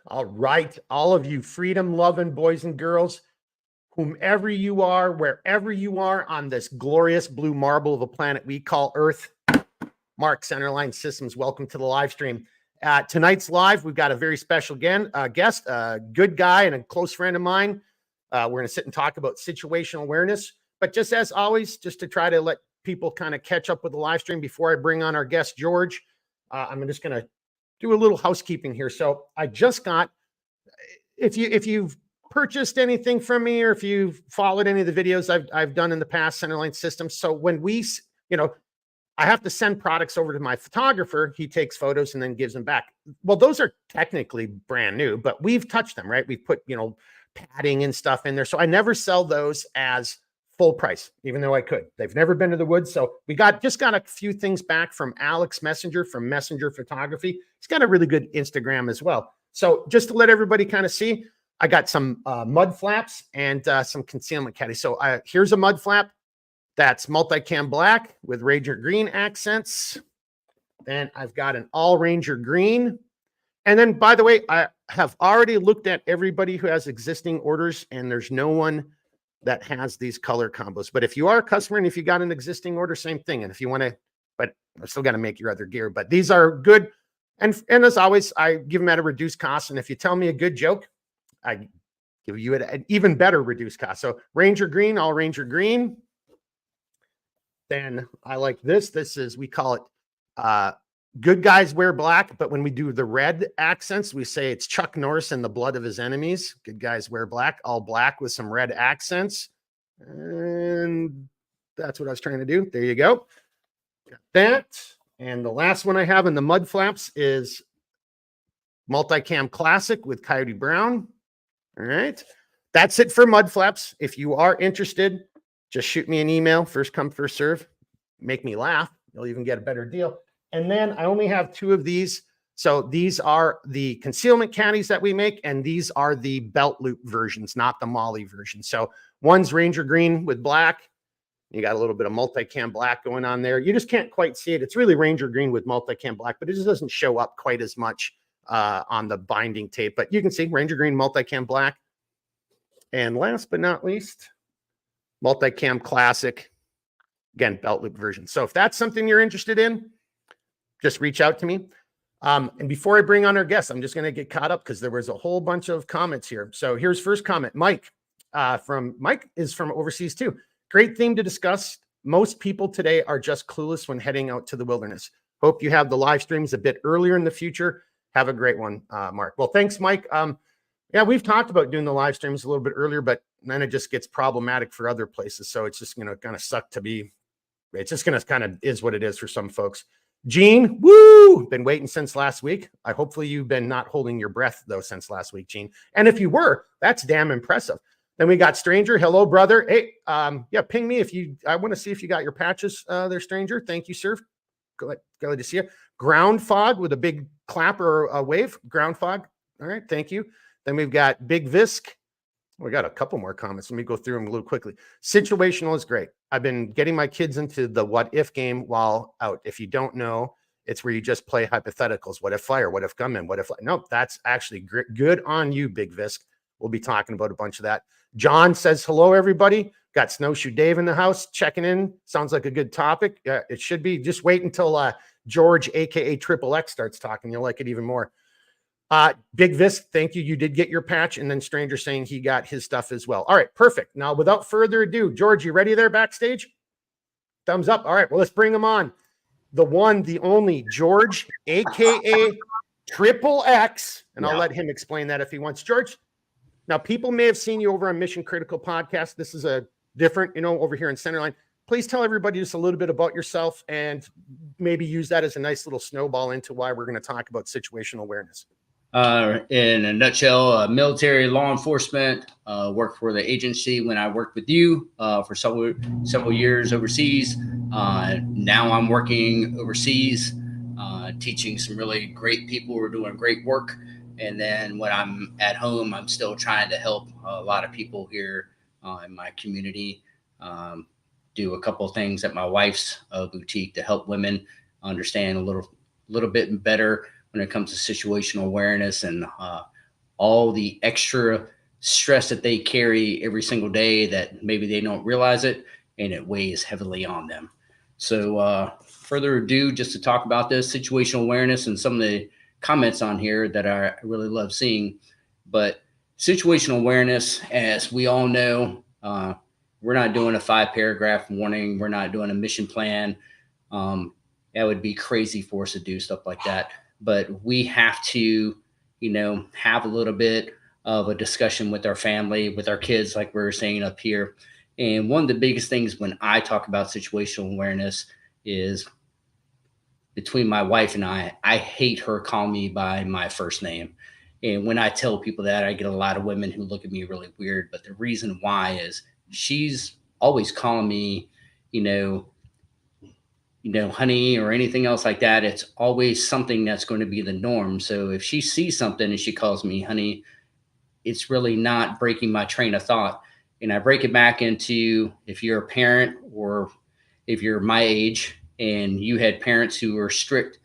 All right, all of you freedom-loving boys and girls, whomever you are, wherever you are on this glorious blue marble of a planet we call Earth, Mark, Centerline Systems, welcome to the live stream. Tonight's live, we've got a very special guest, a good guy and a close friend of mine. We're going to sit and talk about situational awareness. But just as always, just to try to let people kind of catch up with the live stream before I bring on our guest, George, I'm just going to do a little housekeeping here. So I just got, if you've purchased anything from me, or if you've followed any of the videos I've done in the past, Centerline Systems. So when we, I have to send products over to my photographer. He takes photos and then gives them back. Well, those are technically brand new, but we've touched them, right? We've put, padding and stuff in there. So I never sell those as full price, even though I could. They've never been to the woods. So we just got a few things back from Alex Messenger from Messenger Photography. He's got a really good Instagram as well. So just to let everybody kind of see, I got some mud flaps and some concealment caddies. So here's a mud flap that's multicam black with Ranger green accents. Then I've got an all Ranger green. And then, by the way, I have already looked at everybody who has existing orders, and there's no one that has these color combos. But if you are a customer and if you got an existing order, same thing. And if you want to, but I still got to make your other gear. But these are good. And as always, I give them at a reduced cost. And if you tell me a good joke, I give you an even better reduced cost. So Ranger green, all Ranger green. Then I like this. This is, we call it good guys wear black, but when we do the red accents, we say it's Chuck Norris and the blood of his enemies. Good guys wear black, all black with some red accents. And that's what I was trying to do. There you go. Got that. And the last one I have in the mud flaps is multicam classic with Coyote Brown. All right. That's it for mud flaps. If you are interested, just shoot me an email. First come, first serve. Make me laugh. You'll even get a better deal. And then I only have 2 of these. So these are the concealment caddies that we make, and these are the belt loop versions, not the Molly version. So one's Ranger green with black. You got a little bit of multicam black going on there. You just can't quite see it. It's really Ranger green with multicam black, but it just doesn't show up quite as much on the binding tape. But you can see Ranger green, multicam black. And last but not least, multicam classic. Again, belt loop version. So if that's something you're interested in, just reach out to me. And before I bring on our guests, I'm just going to get caught up because there was a whole bunch of comments here. So here's first comment. Mike is from overseas too. Great theme to discuss. Most people today are just clueless when heading out to the wilderness. Hope you have the live streams a bit earlier in the future. Have a great one, Mark. Well, thanks, Mike. Yeah, we've talked about doing the live streams a little bit earlier, but then it just gets problematic for other places. So it's just going to kind of suck to be. It's just going to kind of is what it is for some folks. Gene, woo! Been waiting since last week. Hopefully you've been not holding your breath though since last week, Gene. And if you were, that's damn impressive. Then we got Stranger. Hello, brother. Hey, yeah, ping me if you. I want to see if you got your patches there, Stranger. Thank you, sir. Glad to see you. Ground Fog with a big clap or a wave. Ground Fog. All right, thank you. Then we've got Big Visk. We got a couple more comments. Let me go through them a little quickly. Situational is great. I've been getting my kids into the what if game while out. If you don't know, it's where you just play hypotheticals. What if fire? What if gunman? What if... No, that's actually good on you, Big Visk. We'll be talking about a bunch of that. John says, hello, everybody. Got Snowshoe Dave in the house checking in. Sounds like a good topic. It should be. Just wait until George, a.k.a. Triple X, starts talking. You'll like it even more. Big Visk, thank you. You did get your patch. And then Stranger saying he got his stuff as well. All right, perfect. Now, without further ado, George, you ready there backstage? Thumbs up. All right, well, let's bring him on. The one, the only George, a.k.a. Triple X. And I'll let him explain that if he wants. George, now people may have seen you over on Mission Critical Podcast. This is a different, over here in Centerline. Please tell everybody just a little bit about yourself and maybe use that as a nice little snowball into why we're going to talk about situational awareness. In a nutshell, military law enforcement, worked for the agency when I worked with you for several years overseas. Now I'm working overseas, teaching some really great people who are doing great work. And then when I'm at home, I'm still trying to help a lot of people here in my community, do a couple of things at my wife's boutique to help women understand a little bit better when it comes to situational awareness and all the extra stress that they carry every single day that maybe they don't realize it, and it weighs heavily on them. So further ado, just to talk about this situational awareness and some of the comments on here that I really love seeing. But situational awareness, as we all know, we're not doing a 5-paragraph warning. We're not doing a mission plan. That would be crazy for us to do stuff like that. But we have to, have a little bit of a discussion with our family, with our kids, like we were saying up here. And one of the biggest things when I talk about situational awareness is between my wife and I hate her calling me by my first name. And when I tell people that, I get a lot of women who look at me really weird. But the reason why is she's always calling me, honey or anything else like that. It's always something that's going to be the norm. So if she sees something and she calls me honey, it's really not breaking my train of thought. And I break it back into, if you're a parent or if you're my age and you had parents who were strict,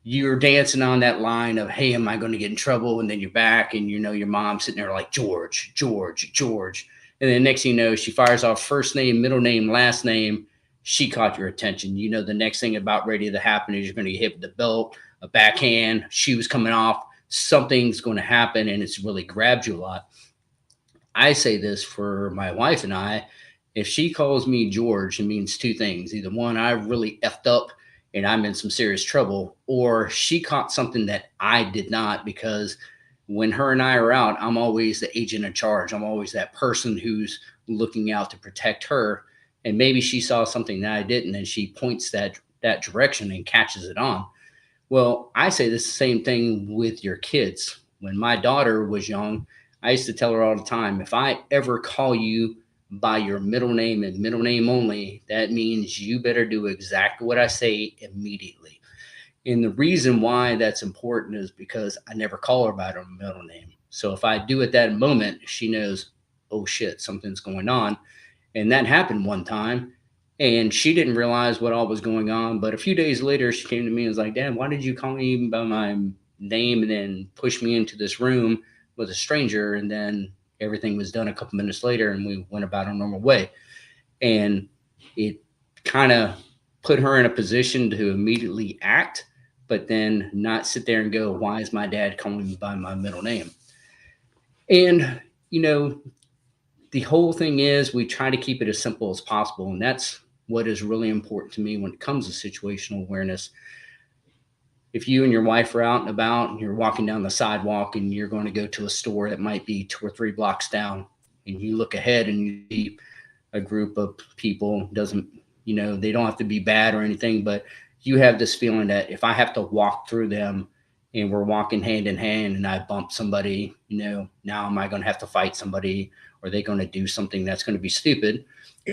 you're dancing on that line of, hey, am I going to get in trouble? And then you're back and your mom's sitting there like, George, George, George. And then next thing you know, she fires off first name, middle name, last name. She caught your attention. The next thing about ready to happen is you're going to get hit with the belt, a backhand, shoes coming off. Something's going to happen, and it's really grabbed you a lot. I say this for my wife and I. If she calls me George, it means two things. Either one, I really effed up and I'm in some serious trouble, or she caught something that I did not, because when her and I are out, I'm always the agent in charge. I'm always that person who's looking out to protect her. And maybe she saw something that I didn't, and she points that direction and catches it on. Well, I say the same thing with your kids. When my daughter was young, I used to tell her all the time, if I ever call you by your middle name and middle name only, that means you better do exactly what I say immediately. And the reason why that's important is because I never call her by her middle name. So if I do at that moment, she knows, oh shit, something's going on. And that happened one time. And she didn't realize what all was going on. But a few days later, she came to me and was like, Dad, why did you call me by my name and then push me into this room with a stranger? And then everything was done a couple minutes later and we went about our normal way. And it kind of put her in a position to immediately act, but then not sit there and go, why is my dad calling me by my middle name? And, the whole thing is we try to keep it as simple as possible. And that's what is really important to me when it comes to situational awareness. If you and your wife are out and about and you're walking down the sidewalk and you're going to go to a store that might be 2 or 3 blocks down, and you look ahead and you see a group of people, they don't have to be bad or anything, but you have this feeling that if I have to walk through them and we're walking hand in hand and I bump somebody, now am I going to have to fight somebody? Or are they going to do something that's going to be stupid?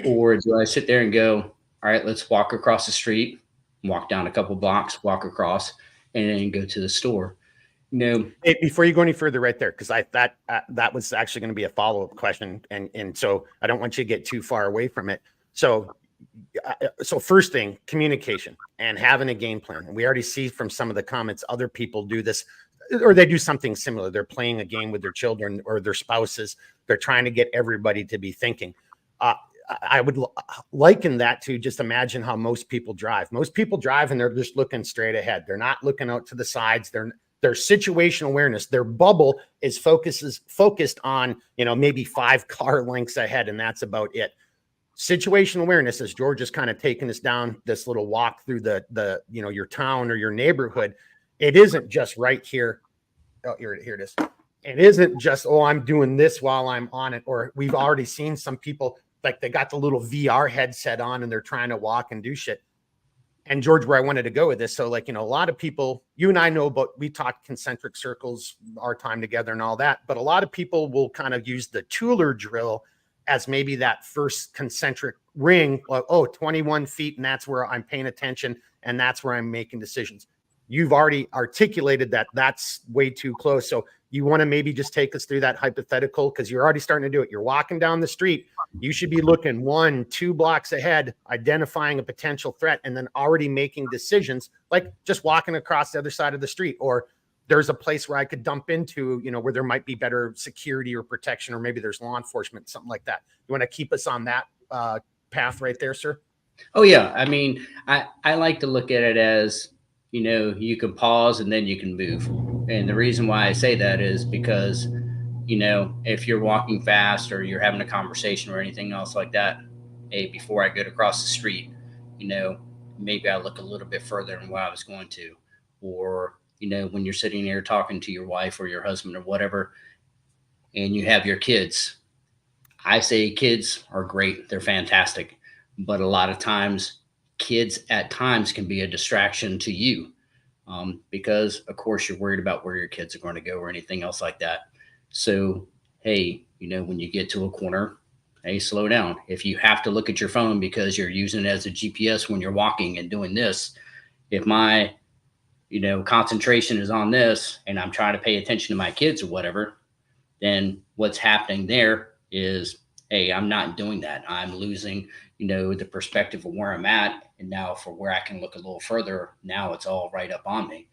Or do I sit there and go, all right, let's walk across the street, walk down a couple blocks, walk across, and then go to the store? Hey, before you go any further right there, because that was actually going to be a follow-up question. And so I don't want you to get too far away from it. So first thing, communication and having a game plan. And we already see from some of the comments, other people do this, or they do something similar. They're playing a game with their children or their spouses. They're trying to get everybody to be thinking. I would liken that to just imagine how most people drive. Most people drive and they're just looking straight ahead. They're not looking out to the sides. Their situational awareness, their bubble is focused on, maybe 5 car lengths ahead. And that's about it. Situational awareness, as George is kind of taking us down this little walk through the your town or your neighborhood. It isn't just right here. Oh, here it is. It isn't just, oh, I'm doing this while I'm on it. Or we've already seen some people, like they got the little VR headset on and they're trying to walk and do shit. And George, where I wanted to go with this. So a lot of people, you and I know about, we talk concentric circles, our time together and all that. But a lot of people will kind of use the Tueller drill as maybe that first concentric ring, like, 21 feet. And that's where I'm paying attention. And that's where I'm making decisions. You've already articulated that that's way too close. So you want to maybe just take us through that hypothetical, because you're already starting to do it. You're walking down the street. You should be looking 1-2 blocks ahead, identifying a potential threat, and then already making decisions, like just walking across the other side of the street, or there's a place where I could dump into, you know, where there might be better security or protection, or maybe there's law enforcement, something like that. You want to keep us on that path right there, sir? Oh yeah. I mean, I like to look at it as, you know, you can pause and then you can move. And the reason why I say that is because, you know, if you're walking fast or you're having a conversation or anything else like that, hey, before I go to cross the street, you know, maybe I look a little bit further than what I was going to. Or, you know, when you're sitting there talking to your wife or your husband or whatever, and you have your kids, I say kids are great. They're fantastic. But a lot of times, kids at times can be a distraction to you, because, of course, you're worried about where your kids are going to go or anything else like that. So, hey, you know, when you get to a corner, hey, slow down. If you have to look at your phone because you're using it as a GPS when you're walking and doing this, if my, you know, concentration is on this and I'm trying to pay attention to my kids or whatever, then what's happening there is, hey, I'm not doing that. I'm losing, you know, the perspective of where I'm at. And now for where I can look a little further, now it's all right up on me.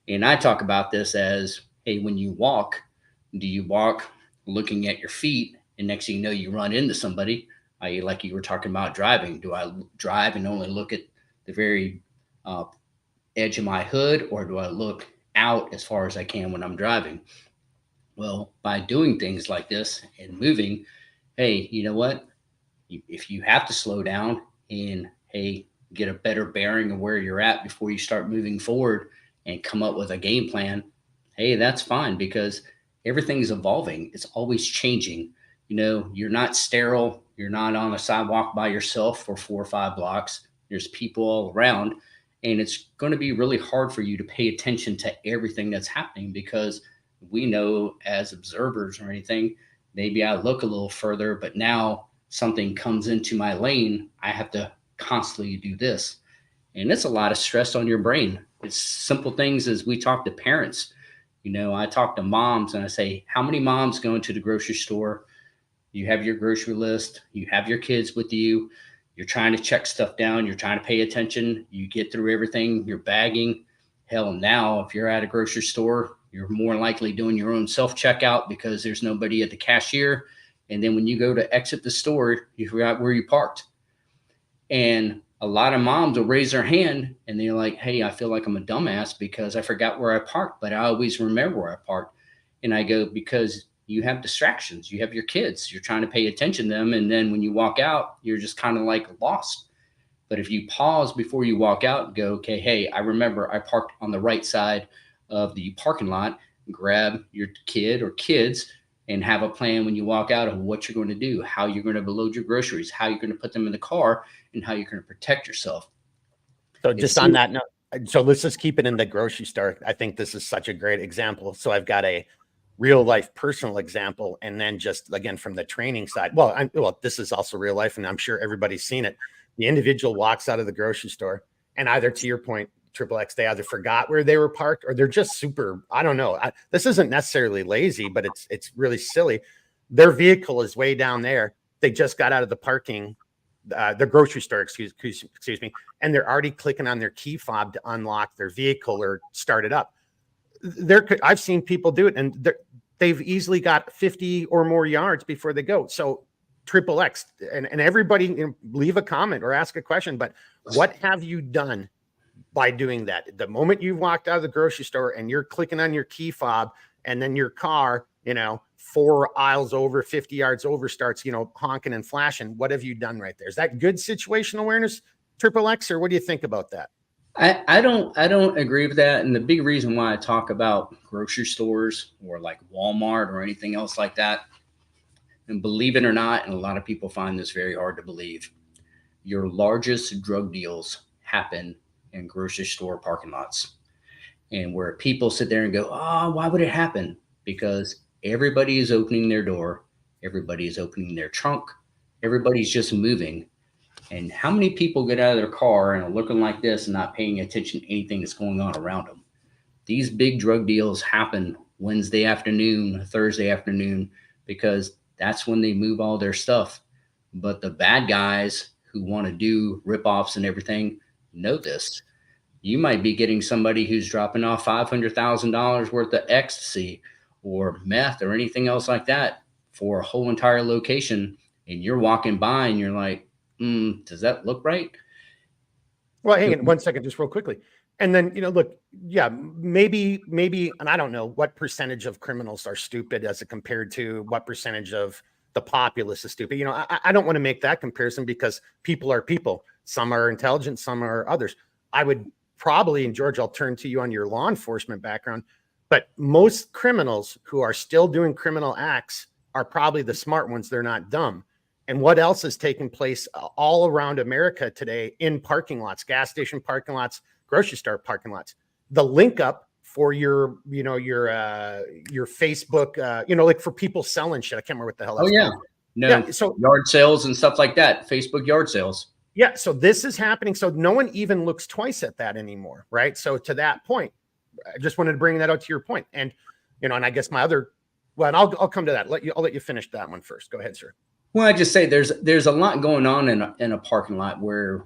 And I talk about this as, hey, when you walk, do you walk looking at your feet? And next thing you know, you run into somebody, i.e., like you were talking about driving. Do I drive and only look at the very uh, edge of my hood, or do I look out as far as I can when I'm driving? Well, by doing things like this and moving, hey, you know what? If you have to slow down and, hey, get a better bearing of where you're at before you start moving forward and come up with a game plan, hey, that's fine, because everything's evolving. It's always changing. You know, you're not sterile. You're not on a sidewalk by yourself for 4 or 5 blocks. There's people all around. And it's going to be really hard for you to pay attention to everything that's happening, because we know as observers or anything, maybe I look a little further, but now something comes into my lane, I have to constantly do this. And it's a lot of stress on your brain. It's simple things as we talk to parents. You know, I talk to moms and I say, how many moms go into the grocery store? You have your grocery list, you have your kids with you, you're trying to check stuff down, you're trying to pay attention, you get through everything, you're bagging. Hell, now if you're at a grocery store, you're more likely doing your own self checkout because there's nobody at the cashier. And then when you go to exit the store, you forgot where you parked. And a lot of moms will raise their hand and they're like, hey, I feel like I'm a dumbass because I forgot where I parked, but I always remember where I parked. And I go, because you have distractions. You have your kids. You're trying to pay attention to them. And then when you walk out, you're just kind of like lost. But if you pause before you walk out and go, okay, hey, I remember I parked on the right side of the parking lot, grab your kid or kids and have a plan when you walk out of what you're going to do, how you're going to load your groceries, how you're going to put them in the car, and how you're going to protect yourself. So just on that note, so let's just keep it in the grocery store. I think this is such a great example. So I've got a real life personal example, and then just again from the training side. Well, this is also real life, and I'm sure everybody's seen it. The individual walks out of the grocery store, and either, to your point, Triple X, they either forgot where they were parked, or they're just super. I don't know. This isn't necessarily lazy, but it's really silly. Their vehicle is way down there. They just got out of the parking, the grocery store, excuse me, and they're already clicking on their key fob to unlock their vehicle or start it up. I've seen people do it, and they've easily got 50 or more yards before they go. So Triple X, and everybody, you know, leave a comment or ask a question, but what have you done by doing that? The moment you've walked out of the grocery store and you're clicking on your key fob, and then your car, you know, 4 aisles over, 50 yards over, starts, you know, honking and flashing. What have you done right there? Is that good situational awareness, Triple X, or what do you think about that? I don't agree with that. And the big reason why I talk about grocery stores or like Walmart or anything else like that, and believe it or not, and a lot of people find this very hard to believe, your largest drug deals happen in grocery store parking lots. And where people sit there and go, oh, why would it happen? Because everybody is opening their door, everybody is opening their trunk, everybody's just moving. And how many people get out of their car and are looking like this and not paying attention to anything that's going on around them? These big drug deals happen Wednesday afternoon, Thursday afternoon, because that's when they move all their stuff. But the bad guys who want to do ripoffs and everything know this. You might be getting somebody who's dropping off $500,000 worth of ecstasy or meth or anything else like that for a whole entire location. And you're walking by and you're like, does that look right? Well, hang on 1 second, just real quickly. And then, look, yeah, maybe, and I don't know what percentage of criminals are stupid as compared to what percentage of the populace is stupid. I don't want to make that comparison because people are people. Some are intelligent, some are others. I would probably, and George, I'll turn to you on your law enforcement background, but most criminals who are still doing criminal acts are probably the smart ones. They're not dumb. And what else is taking place all around America today in parking lots, gas station parking lots, grocery store parking lots? The link up for your Facebook, like for people selling shit. I can't remember what the hell that's called. No, Yeah, so yard sales and stuff like that. Facebook yard sales. Yeah, so this is happening. So no one even looks twice at that anymore, right? So to that point, I just wanted to bring that out to your point. And and I guess my other, well, I'll come to that. I'll let you finish that one first. Go ahead, sir. Well, I just say there's a lot going on in a parking lot where,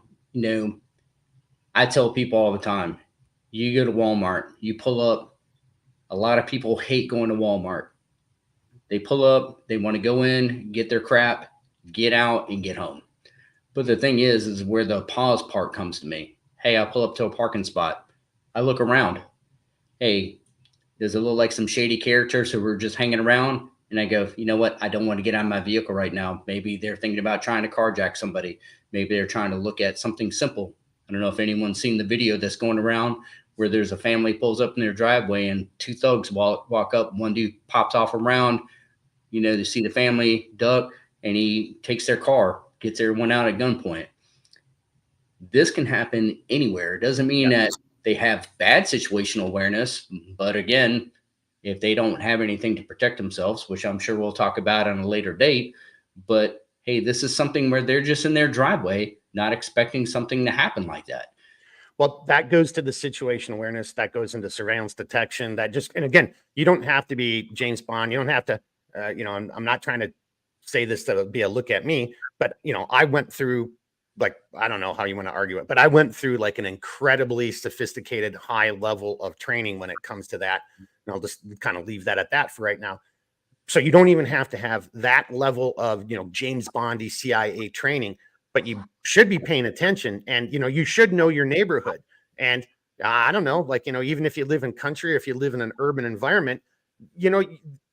I tell people all the time, you go to Walmart, you pull up, a lot of people hate going to Walmart. They pull up, they want to go in, get their crap, get out and get home. But the thing is where the pause part comes to me. Hey, I pull up to a parking spot. I look around. Hey, does it look like some shady characters who were just hanging around? And I go, you know what? I don't want to get out of my vehicle right now. Maybe they're thinking about trying to carjack somebody. Maybe they're trying to look at something simple. I don't know if anyone's seen the video that's going around where there's a family pulls up in their driveway and two thugs walk up. One dude pops off around, to see the family duck, and he takes their car, gets everyone out at gunpoint. This can happen anywhere. It doesn't mean that they have bad situational awareness, but again, if they don't have anything to protect themselves, which I'm sure we'll talk about on a later date, but hey, this is something where they're just in their driveway, not expecting something to happen like that. Well, that goes to the situational awareness. That goes into surveillance detection. And again, you don't have to be James Bond. You don't have to, I'm not trying to say this to be a look at me, but, I went through, like, I don't know how you want to argue it, but I went through like an incredibly sophisticated high level of training when it comes to that. And I'll just kind of leave that at that for right now. So you don't even have to have that level of, James Bondy CIA training, but you should be paying attention, and, you should know your neighborhood. And I don't know, like, even if you live in country, if you live in an urban environment,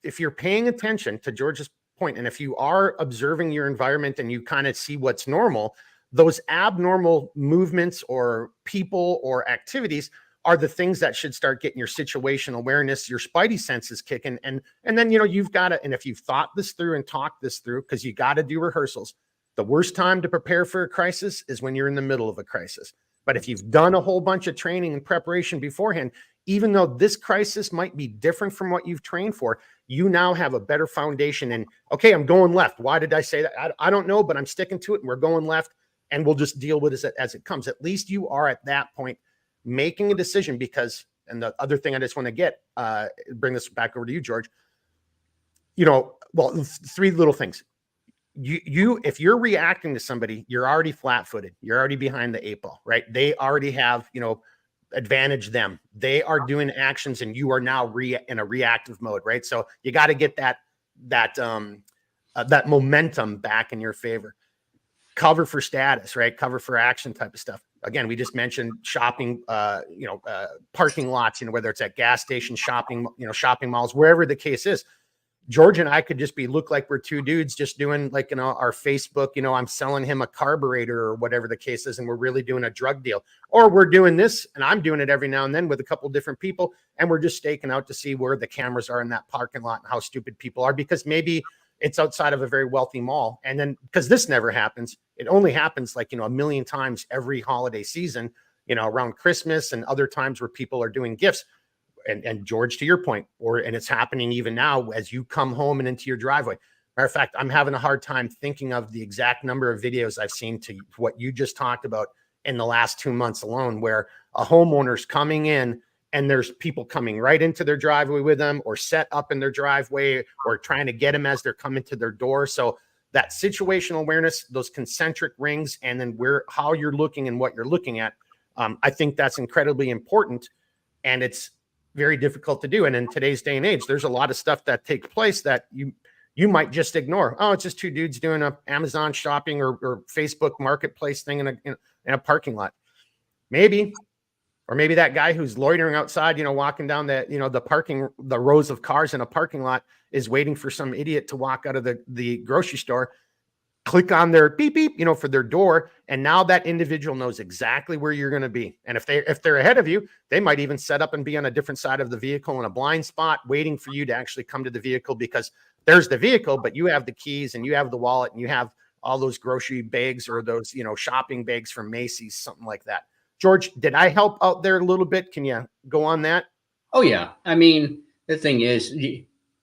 if you're paying attention to George's point, and if you are observing your environment and you kind of see what's normal, those abnormal movements or people or activities are the things that should start getting your situational awareness, your spidey senses kicking. And then, you've got to, and if you've thought this through and talked this through, because you got to do rehearsals, the worst time to prepare for a crisis is when you're in the middle of a crisis. But if you've done a whole bunch of training and preparation beforehand, even though this crisis might be different from what you've trained for, you now have a better foundation. And okay, I'm going left. Why did I say that? I don't know, but I'm sticking to it and we're going left, and we'll just deal with it as it comes. At least you are at that point making a decision, because, and the other thing I just want to bring this back over to you, George, three little things. If you're reacting to somebody, you're already flat-footed. You're already behind the eight ball, right? They already have, advantage them. They are doing actions and you are now in a reactive mode, right? So you got to get that momentum back in your favor. Cover for status, right? Cover for action type of stuff. Again, we just mentioned shopping, parking lots, whether it's at gas stations, shopping malls, wherever the case is. George and I could just look like we're two dudes just doing like, our Facebook, I'm selling him a carburetor or whatever the case is, and we're really doing a drug deal. Or we're doing this, and I'm doing it every now and then with a couple of different people, and we're just staking out to see where the cameras are in that parking lot and how stupid people are, because maybe it's outside of a very wealthy mall. And then, because this never happens, it only happens like, a million times every holiday season, around Christmas and other times where people are doing gifts. And George, to your point, and it's happening even now as you come home and into your driveway. Matter of fact, I'm having a hard time thinking of the exact number of videos I've seen to what you just talked about in the last 2 months alone, where a homeowner's coming in and there's people coming right into their driveway with them, or set up in their driveway, or trying to get them as they're coming to their door. So that situational awareness, those concentric rings, and then how you're looking and what you're looking at, I think that's incredibly important, and it's very difficult to do. And in today's day and age, there's a lot of stuff that takes place that you might just ignore. Oh, it's just two dudes doing a Amazon shopping or Facebook marketplace thing in a parking lot. Maybe, or maybe that guy who's loitering outside, walking down the rows of cars in a parking lot is waiting for some idiot to walk out of the grocery store, click on their beep beep, for their door. And now that individual knows exactly where you're going to be. And if they're ahead of you, they might even set up and be on a different side of the vehicle in a blind spot, waiting for you to actually come to the vehicle, because there's the vehicle, but you have the keys and you have the wallet and you have all those grocery bags or those, shopping bags from Macy's, something like that. George, did I help out there a little bit? Can you go on that? Oh, yeah. I mean, the thing is,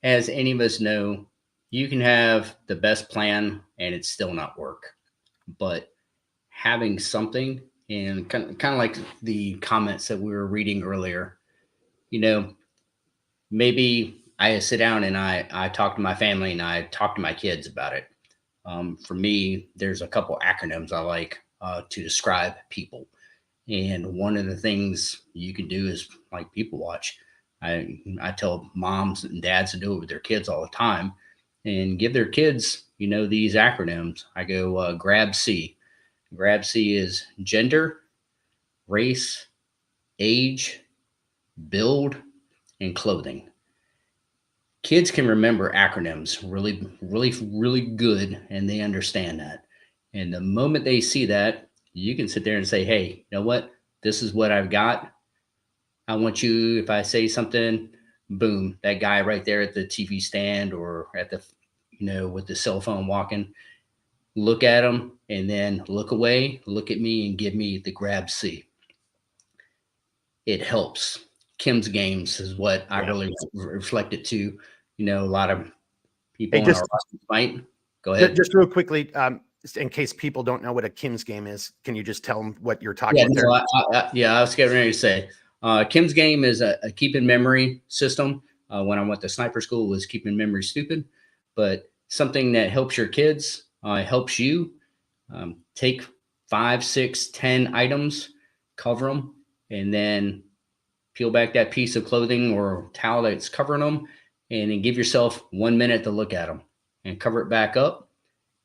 as any of us know, you can have the best plan and it still not work. But having something, and kind of like the comments that we were reading earlier, maybe I sit down and I talk to my family and I talk to my kids about it. For me, there's a couple acronyms I like to describe people. And one of the things you can do is like people watch. I tell moms and dads to do it with their kids all the time, and give their kids, these acronyms. I go grab C. Grab C is gender, race, age, build, and clothing. Kids can remember acronyms really, really, really good, and they understand that. And the moment they see that, you can sit there and say, hey, you know what? This is what I've got. I want you, if I say something, boom, that guy right there at the TV stand or at the, with the cell phone walking, look at him and then look away, look at me and give me the grab C. It helps. Kim's games is what I really reflected to, a lot of people in our fight. Go ahead. Just real quickly, in case people don't know what a Kim's game is, can you just tell them what you're talking about there? I was getting ready to say, Kim's game is a keep in memory system. When I went to sniper school, it was keeping memory stupid, but something that helps your kids, helps you. Take 5, 6, 10 items, cover them, and then peel back that piece of clothing or towel that's covering them, and then give yourself 1 minute to look at them and cover it back up.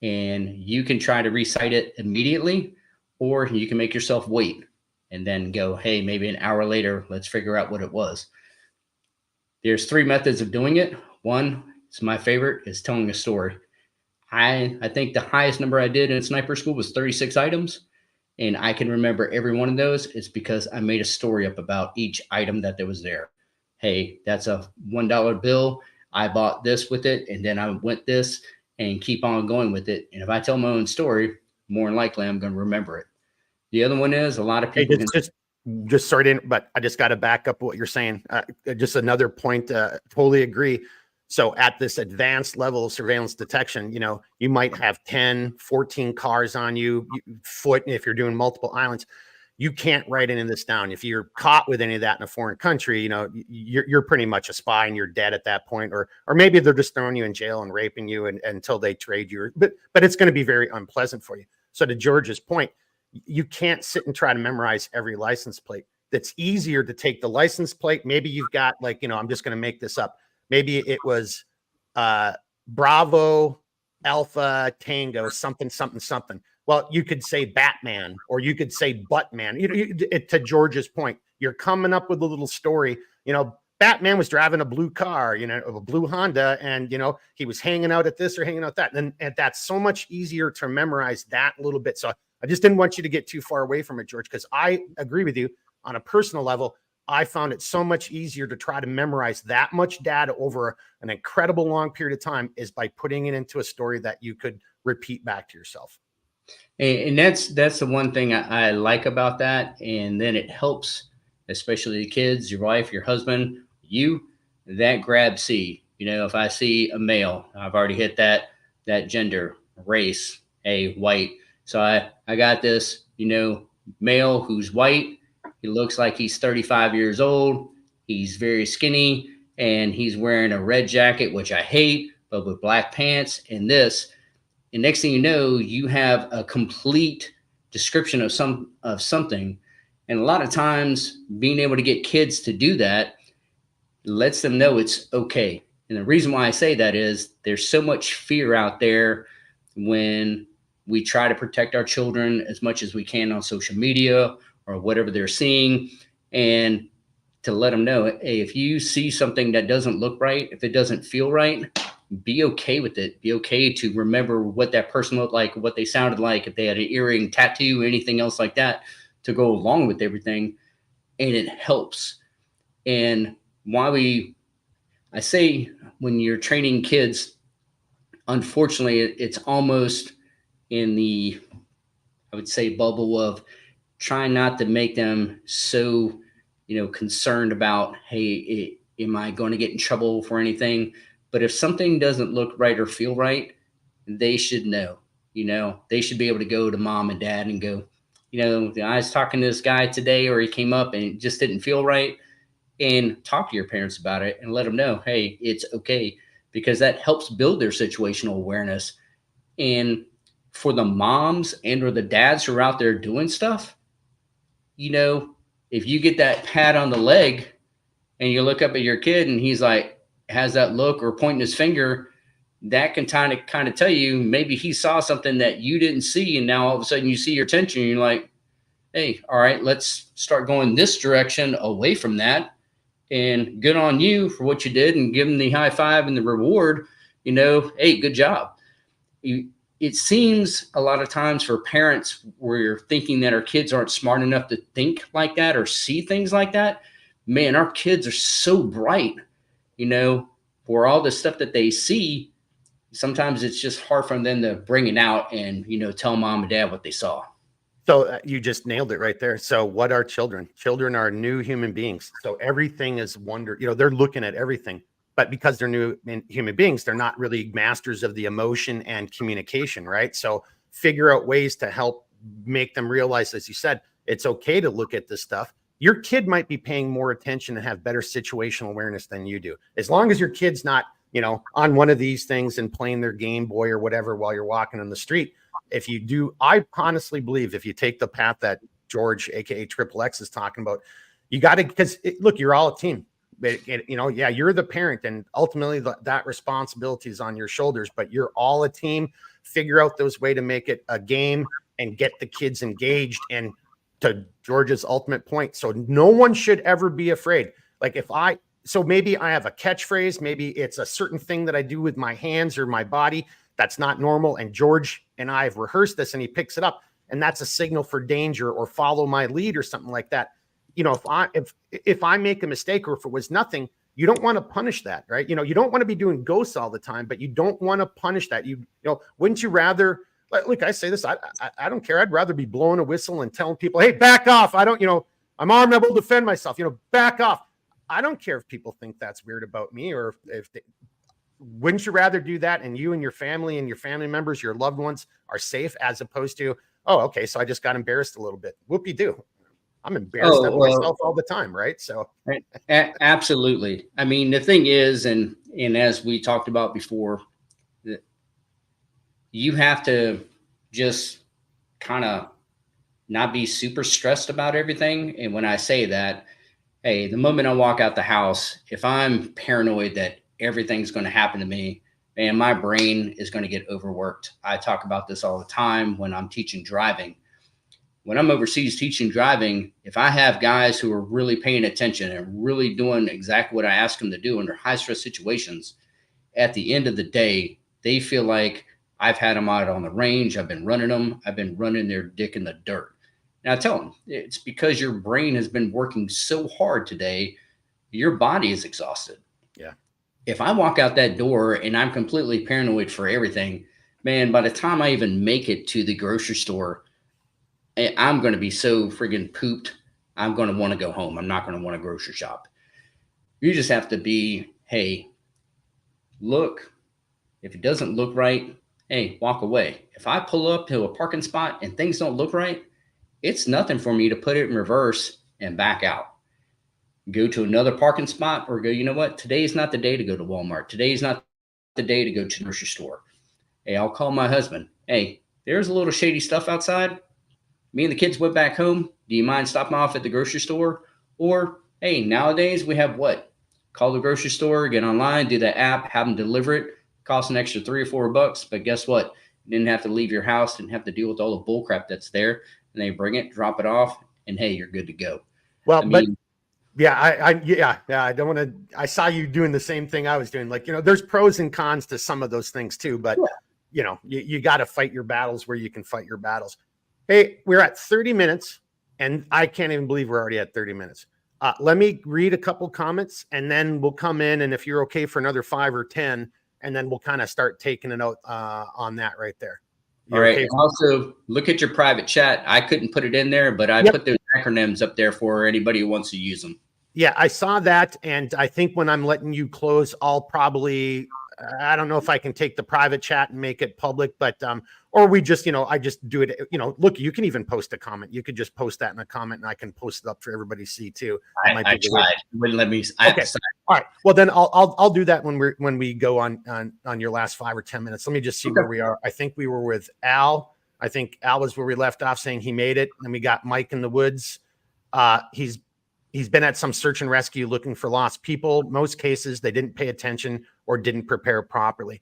And you can try to recite it immediately, or you can make yourself wait and then go, hey, maybe an hour later, let's figure out what it was. There's 3 methods of doing it. One, it's my favorite, is telling a story. I think the highest number I did in sniper school was 36 items. And I can remember every one of those. It's because I made a story up about each item that there was there. Hey, that's a $1 bill. I bought this with it. And then I went this, and keep on going with it. And if I tell my own story, more than likely I'm going to remember it. The other one is a lot of people just sorry to interrupt, but I just got to back up what you're saying. Just another point, totally agree. So at this advanced level of surveillance detection, you might have 10, 14 cars on you, foot, if you're doing multiple islands. You can't write any of this down. If you're caught with any of that in a foreign country, you're pretty much a spy and you're dead at that point. Or maybe they're just throwing you in jail and raping you until they trade you. But it's going to be very unpleasant for you. So to George's point, you can't sit and try to memorize every license plate. That's easier to take the license plate. Maybe you've got I'm just going to make this up. Maybe it was Bravo, Alpha, Tango, something, something, something. Well, you could say Batman, or you could say Buttman. To George's point, you're coming up with a little story. Batman was driving a blue car, a blue Honda, and he was hanging out at this or hanging out that. And that's so much easier to memorize that little bit. So I just didn't want you to get too far away from it, George, because I agree with you on a personal level. I found it so much easier to try to memorize that much data over an incredible long period of time is by putting it into a story that you could repeat back to yourself. And that's the one thing I like about that. And then it helps, especially the kids, your wife, your husband, that grab C. If I see a male, I've already hit that gender, race, white. So I got this, male who's white. He looks like he's 35 years old. He's very skinny, and he's wearing a red jacket, which I hate, but with black pants and this. And next thing you know, you have a complete description of something. And a lot of times being able to get kids to do that lets them know it's okay. And the reason why I say that is there's so much fear out there when we try to protect our children as much as we can on social media or whatever they're seeing. And to let them know, hey, if you see something that doesn't look right, if it doesn't feel right, be okay with it. Be okay to remember what that person looked like, what they sounded like, if they had an earring, tattoo, anything else like that to go along with everything. And it helps. And why I say when you're training kids, unfortunately, it's almost in the, I would say, bubble of trying not to make them so, concerned about, hey, am I going to get in trouble for anything? But if something doesn't look right or feel right, they should know. They should be able to go to mom and dad and go, I was talking to this guy today, or he came up and it just didn't feel right, and talk to your parents about it and let them know, hey, it's okay, because that helps build their situational awareness. And for the moms and or the dads who are out there doing stuff, if you get that pat on the leg and you look up at your kid and he's like, has that look or pointing his finger, that can kind of tell you maybe he saw something that you didn't see. And now all of a sudden you see your attention and you're like, hey, all right, let's start going this direction away from that. And good on you for what you did, and give them the high five and the reward, hey, good job. It seems a lot of times for parents where you're thinking that our kids aren't smart enough to think like that or see things like that. Man, our kids are so bright, for all the stuff that they see. Sometimes it's just hard for them to bring it out and, tell mom and dad what they saw. So you just nailed it right there. So what are children? Children are new human beings. So everything is wonder, they're looking at everything, but because they're new human beings, they're not really masters of the emotion and communication, right? So figure out ways to help make them realize, as you said, it's okay to look at this stuff. Your kid might be paying more attention and have better situational awareness than you do. As long as your kid's not, on one of these things and playing their Game Boy or whatever while you're walking on the street. If you do, I honestly believe if you take the path that George, aka Triple X, is talking about, you got to, because look, you're all a team. Yeah, you're the parent, and ultimately that responsibility is on your shoulders. But you're all a team. Figure out those ways to make it a game and get the kids engaged. And to George's ultimate point, so no one should ever be afraid. Like so maybe I have a catchphrase, maybe it's a certain thing that I do with my hands or my body that's not normal. And George and I have rehearsed this, and he picks it up, and that's a signal for danger or follow my lead or something like that. If I make a mistake, or if it was nothing, you don't want to punish that, right? You don't want to be doing ghosts all the time, but you don't want to punish that. Wouldn't you rather, like I say this, I don't care. I'd rather be blowing a whistle and telling people, hey, back off. I'm armed, I will defend myself, back off. I don't care if people think that's weird about me, or if they, wouldn't you rather do that and you and your family members, your loved ones, are safe, as opposed to, oh, okay, so I just got embarrassed a little bit. Whoopie-doo. I'm embarrassed of myself all the time, right? So absolutely. I mean, the thing is, and as we talked about before, that you have to just kind of not be super stressed about everything. And when I say that, hey, the moment I walk out the house, if I'm paranoid that everything's going to happen to me, man, my brain is going to get overworked. I talk about this all the time when I'm teaching driving. When I'm overseas teaching driving, if I have guys who are really paying attention and really doing exactly what I ask them to do under high stress situations, at the end of the day, they feel like I've had them out on the range. I've been running them. I've been running their dick in the dirt. Now, I tell them it's because your brain has been working so hard today. Your body is exhausted. Yeah. If I walk out that door and I'm completely paranoid for everything, man, by the time I even make it to the grocery store, I'm going to be so friggin' pooped. I'm going to want to go home. I'm not going to want to grocery shop. You just have to be, hey, look, if it doesn't look right, hey, walk away. If I pull up to a parking spot and things don't look right, it's nothing for me to put it in reverse and back out. Go to another parking spot, or go, you know what? Today is not the day to go to Walmart. Today is not the day to go to the grocery store. Hey, I'll call my husband. Hey, there's a little shady stuff outside. Me and the kids went back home. Do Do you mind stopping off at the grocery store? Or, hey, nowadays we have what? Call the grocery store, get online, do the app, have them deliver it. Costs an extra $3 or $4, but guess what? You didn't have to leave your house, didn't have to deal with all the bull crap that's there. And they bring it, drop it off, and hey, you're good to go. Well, but yeah, yeah, I don't want to. I saw you doing the same thing I was doing. Like, there's pros and cons to some of those things too, but you got to fight your battles where you can fight your battles. Hey, we're at 30 minutes, and I can't even believe we're already at 30 minutes. Let me read a couple comments, and then we'll come in, and if you're okay for another 5 or 10, and then we'll kind of start taking it out on that right there. All right. Okay? Also, look at your private chat. I couldn't put it in there, but I put those acronyms up there for anybody who wants to use them. Yeah, I saw that, and I think when I'm letting you close, I'll probably, I don't know if I can take the private chat and make it public, but or we just, I just do it. Look, you can even post a comment. You could just post that in a comment, and I can post it up for everybody to see too. I tried. It wouldn't let me. Okay. All right. Well, then I'll do that when we go on your last 5 or 10 minutes. Let me just see where we are. I think we were with Al. I think Al was where we left off, saying he made it. And we got Mike in the woods. He's been at some search and rescue looking for lost people. Most cases, they didn't pay attention or didn't prepare properly.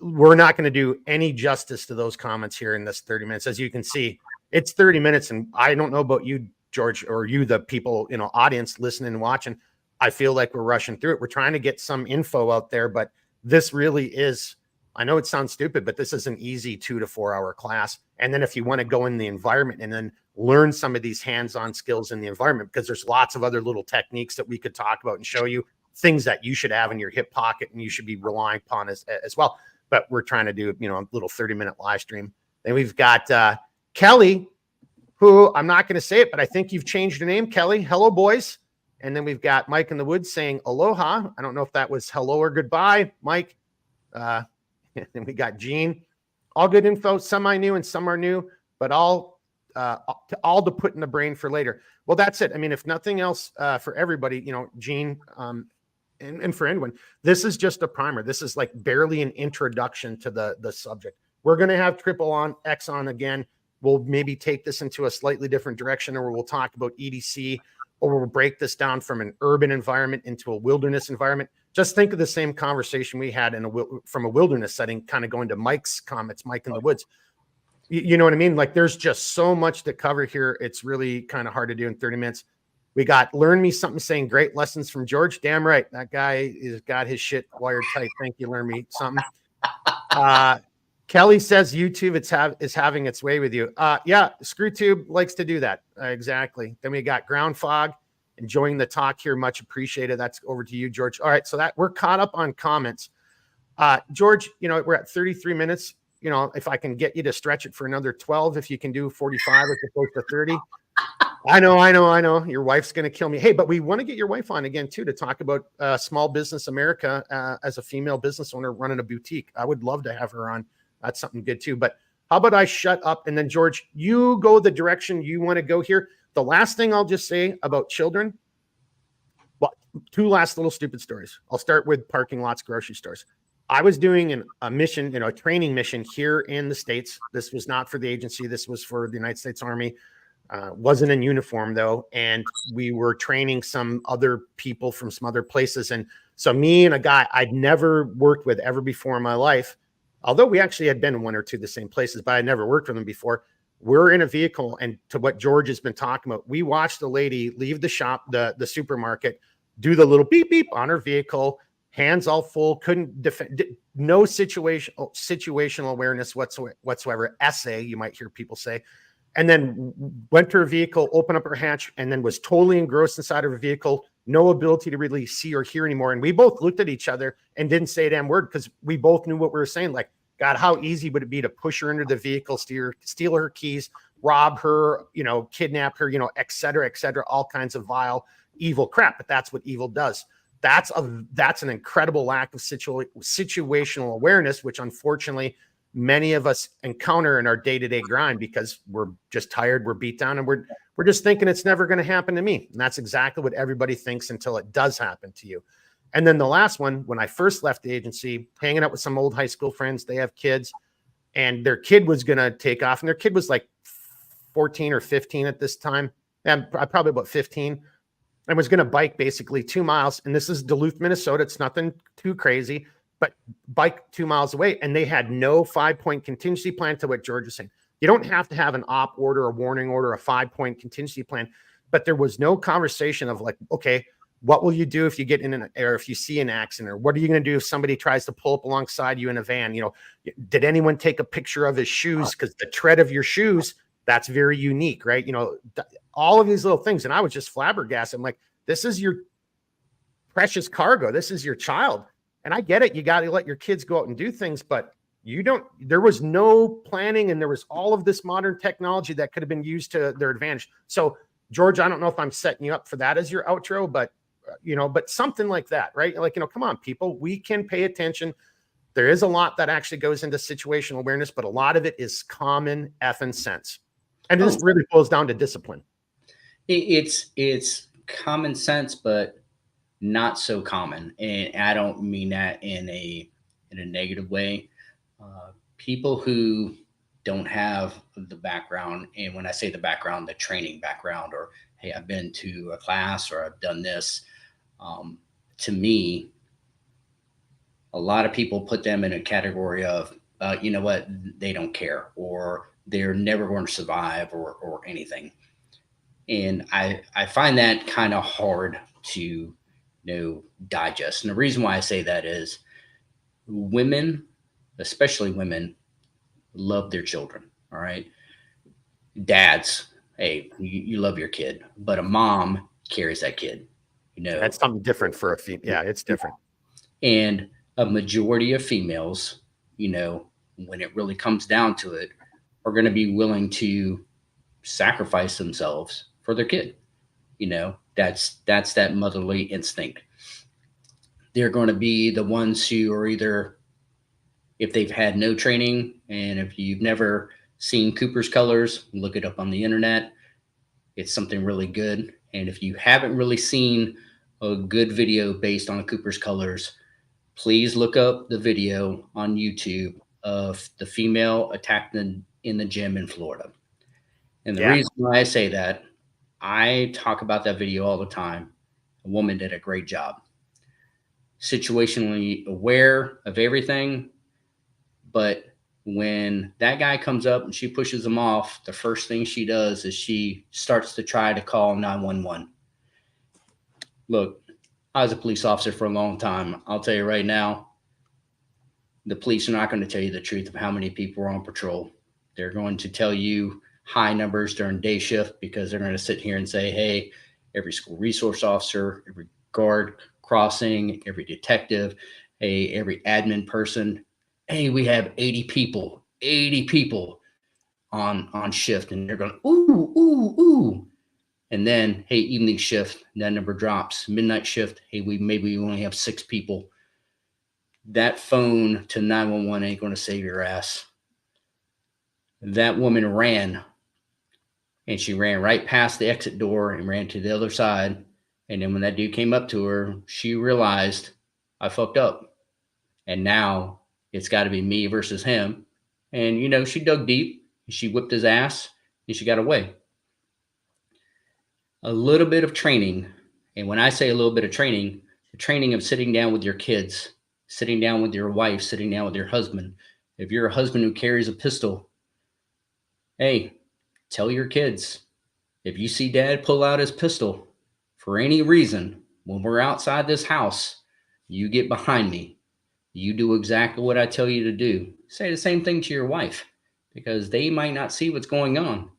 We're not going to do any justice to those comments here in this 30 minutes. As you can see, it's 30 minutes. And I don't know about you, George, or you, the people, audience listening and watching. I feel like we're rushing through it. We're trying to get some info out there, but this really is, I know it sounds stupid, but this is an easy 2 to 4 hour class. And then if you want to go in the environment and then learn some of these hands-on skills in the environment, because there's lots of other little techniques that we could talk about and show you, things that you should have in your hip pocket and you should be relying upon as well. But we're trying to do, a little 30-minute live stream. Then we've got Kelly, who I'm not going to say it, but I think you've changed your name, Kelly. Hello, boys. And then we've got Mike in the woods saying aloha. I don't know if that was hello or goodbye, Mike. And then we got Gene. All good info. Some I knew and some are new, but all to put in the brain for later. Well, that's it. I mean, if nothing else, for everybody, Gene, and for anyone, this is just a primer. This is like barely an introduction to the subject. We're going to have triple X on again. We'll maybe take this into a slightly different direction, or we'll talk about EDC, or we'll break this down from an urban environment into a wilderness environment. Just think of the same conversation we had from a wilderness setting, kind of going to Mike's comments, Mike in the woods. You know what I mean? Like, there's just so much to cover here. It's really kind of hard to do in 30 minutes. We got Learn Me Something saying great lessons from George. Damn right. That guy has got his shit wired tight. Thank you, Learn Me Something. Kelly says YouTube is having its way with you. Yeah, ScrewTube likes to do that. Exactly. Then we got Ground Fog. Enjoying the talk here. Much appreciated. That's over to you, George. All right. So that we're caught up on comments. George, we're at 33 minutes. If I can get you to stretch it for another 12, if you can do 45 as opposed to 30. I know. Your wife's going to kill me. Hey, but we want to get your wife on again, too, to talk about small business America as a female business owner running a boutique. I would love to have her on. That's something good, too. But how about I shut up? And then, George, you go the direction you want to go here. The last thing I'll just say about children, well, 2 last little stupid stories. I'll start with parking lots, grocery stores. I was doing a mission, a training mission here in the States. This was not for the agency. This was for the United States Army. Wasn't in uniform, though. And we were training some other people from some other places. And so me and a guy I'd never worked with ever before in my life, although we actually had been in 1 or 2 of the same places, but I never worked with them before. We're in a vehicle, and to what George has been talking about, we watched a lady leave the shop, the supermarket, do the little beep beep on her vehicle, hands all full, couldn't defend, no situational awareness whatsoever. Essay, you might hear people say, and then went to her vehicle, opened up her hatch, and then was totally engrossed inside of her vehicle, no ability to really see or hear anymore. And we both looked at each other and didn't say a damn word, because we both knew what we were saying. Like, God, how easy would it be to push her into the vehicle, steal her keys, rob her, kidnap her, et cetera, all kinds of vile, evil crap. But that's what evil does. That's an incredible lack of situational awareness, which unfortunately many of us encounter in our day-to-day grind, because we're just tired, we're beat down, and we're just thinking it's never going to happen to me. And that's exactly what everybody thinks until it does happen to you. And then the last one, when I first left the agency, hanging out with some old high school friends, they have kids, and their kid was going to take off, and their kid was like 14 or 15 at this time. and probably about 15, and was going to bike basically 2 miles. And this is Duluth, Minnesota. It's nothing too crazy, but bike 2 miles away. And they had no 5-point contingency plan, to what George was saying. You don't have to have an op order, a warning order, a 5-point contingency plan, but there was no conversation of like, okay, what will you do if you get in an, or if you see an accident, or what are you going to do if somebody tries to pull up alongside you in a van? You know, did anyone take a picture of his shoes? Because the tread of your shoes, that's very unique, right? You know, all of these little things. And I was just flabbergasted. I'm like, this is your precious cargo. This is your child. And I get it. You got to let your kids go out and do things, but there was no planning, and there was all of this modern technology that could have been used to their advantage. So George, I don't know if I'm setting you up for that as your outro, but but something like that, right? Like, come on, people, we can pay attention. There is a lot that actually goes into situational awareness, but a lot of it is common effing sense. And this really boils down to discipline. It's common sense, but not so common. And I don't mean that in a negative way. People who don't have the background, and when I say the background, the training background, or hey, I've been to a class or I've done this, to me, a lot of people put them in a category of, you know what, they don't care, or they're never going to survive, or anything. And I find that kind of hard to digest. And the reason why I say that is women, especially women, love their children. All right. Dads, hey, you love your kid, but a mom carries that kid. That's something different for a female. Yeah, it's different. And a majority of females, when it really comes down to it, are going to be willing to sacrifice themselves for their kid. That's that motherly instinct. They're going to be the ones who are either, if they've had no training, and if you've never seen Cooper's colors, look it up on the internet. It's something really good. And if you haven't really seen a good video based on Cooper's colors, please look up the video on YouTube of the female attacked in the gym in Florida. And the reason why I say that, I talk about that video all the time. A woman did a great job. Situationally aware of everything. But when that guy comes up and she pushes him off, the first thing she does is she starts to try to call 911. Look, I was a police officer for a long time. I'll tell you right now, the police are not going to tell you the truth of how many people are on patrol. They're going to tell you high numbers during day shift, because they're going to sit here and say, hey, every school resource officer, every guard crossing, every detective, hey, every admin person, hey, we have 80 people on shift. And they're going, ooh, ooh, ooh. And then, hey, evening shift, that number drops. Midnight shift, hey, we only have 6 people. That phone to 911 ain't going to save your ass. That woman ran, and she ran right past the exit door and ran to the other side. And then when that dude came up to her, she realized, I fucked up. And now it's got to be me versus him. And, she dug deep, she whipped his ass, and she got away. A little bit of training. And when I say a little bit of training, the training of sitting down with your kids, sitting down with your wife, sitting down with your husband. If you're a husband who carries a pistol, hey, tell your kids, if you see dad pull out his pistol for any reason, when we're outside this house, you get behind me. You do exactly what I tell you to do. Say the same thing to your wife, because they might not see what's going on.